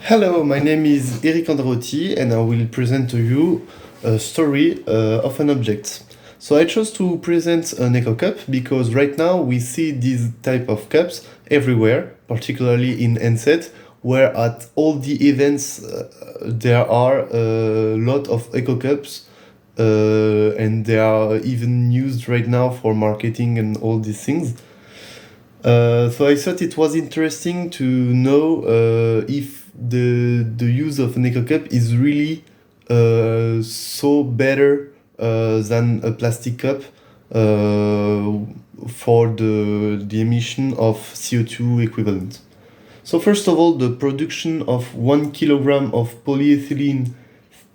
Hello, my name is Eric Androtti and I will present to you a story of an object. So I chose to present an eco cup because right now we see these type of cups everywhere, particularly in NSET, where at all the events there are a lot of eco cups and they are even used right now for marketing and all these things. So I thought it was interesting to know if the use of an eco cup is really so better than a plastic cup uh, for the emission of CO2 equivalent. So first of all, the production of 1 kilogram of polyethylene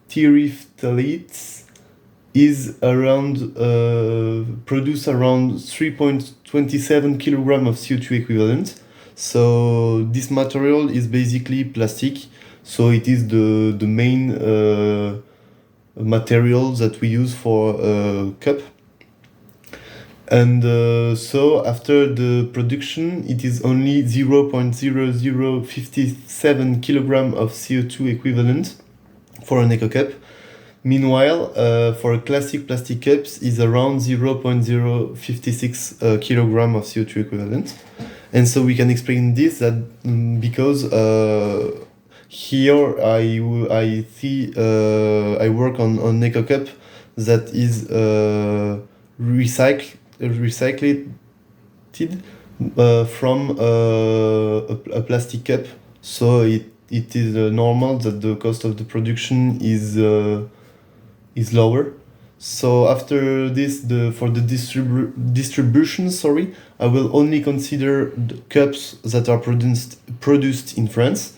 terephthalates is around produce around 3.27 kilogram of CO2 equivalent. So this material is basically plastic. So it is the main material that we use for a cup. And so after the production, it is only 0.0057 kilogram of CO2 equivalent for an eco cup. Meanwhile, for a classic plastic cups is around 0.056 kilogram of CO2 equivalent. And so we can explain this that because here I see I work on eco cup that is recycled from a plastic cup. So it is normal that the cost of the production is lower. So after this, for the distribution, sorry, I will only consider the cups that are produced in France.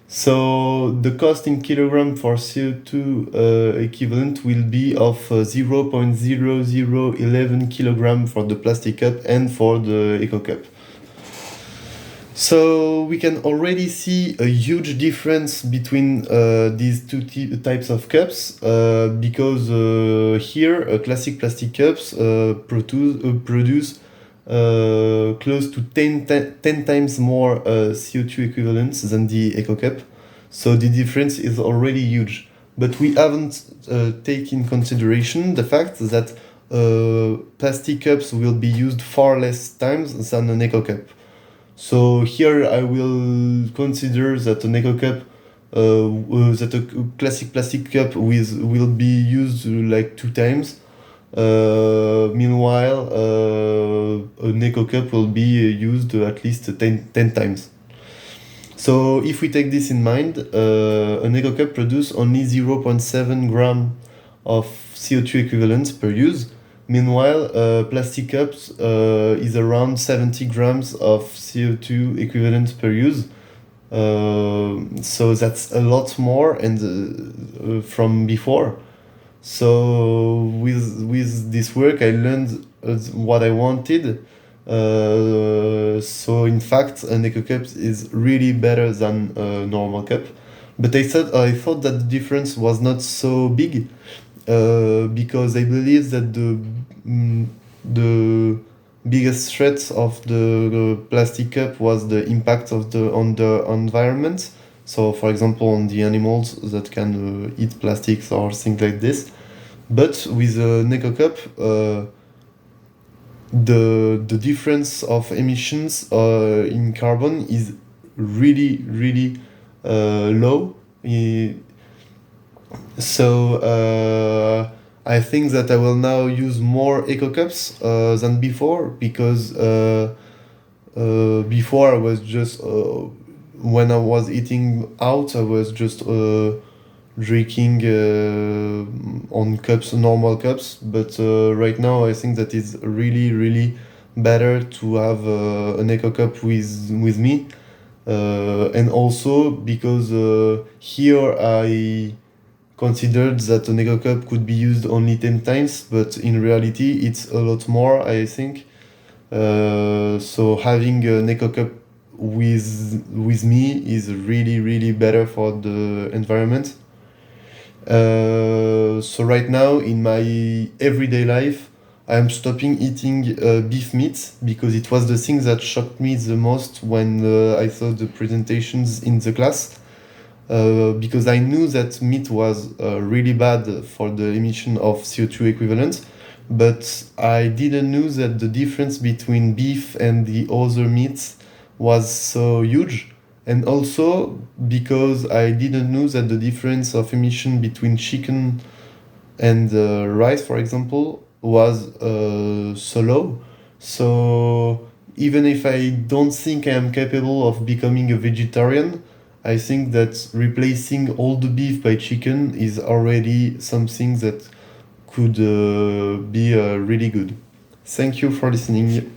So the cost in kilogram for CO2 equivalent will be of 0.0011 kilogram for the plastic cup and for the eco cup. So we can already see a huge difference between these two types of cups because here classic plastic cups produce close to 10 times more CO2 equivalents than the eco cup. So the difference is already huge. But we haven't taken consideration the fact that plastic cups will be used far less times than an eco cup. So here I will consider that an eco cup, that a classic plastic cup will be used like 2 times. Meanwhile, an eco cup will be used at least 10 times. So if we take this in mind, an eco cup produces only 0.7 gram of CO2 equivalent per use. Meanwhile, plastic cups is around 70 grams of CO2 equivalent per use. So that's a lot more and from before. So with this work, I learned what I wanted. So in fact, an eco cup is really better than a normal cup. But I thought that the difference was not so big because I believe that the biggest threat of the plastic cup was the impact on the environment. So, for example, on the animals that can eat plastics or things like this. But with an eco cup, the difference of emissions in carbon is really low. So I think that I will now use more eco cups than before because before I was just when I was eating out I was just drinking on cups, normal cups. But right now I think that it's really better to have an eco cup with me. And also because here I considered that an eco cup could be used only 10 times, but in reality it's a lot more, I think. So having an eco cup with me is really better for the environment. So right now in my everyday life, I'm stopping eating beef meat because it was the thing that shocked me the most when I saw the presentations in the class. because I knew that meat was really bad for the emission of CO2 equivalent, but I didn't know that the difference between beef and the other meats was so huge. And also because I didn't know that the difference of emission between chicken and rice, for example, was so low. So even if I don't think I am capable of becoming a vegetarian, I think that replacing all the beef by chicken is already something that could be really good. Thank you for listening.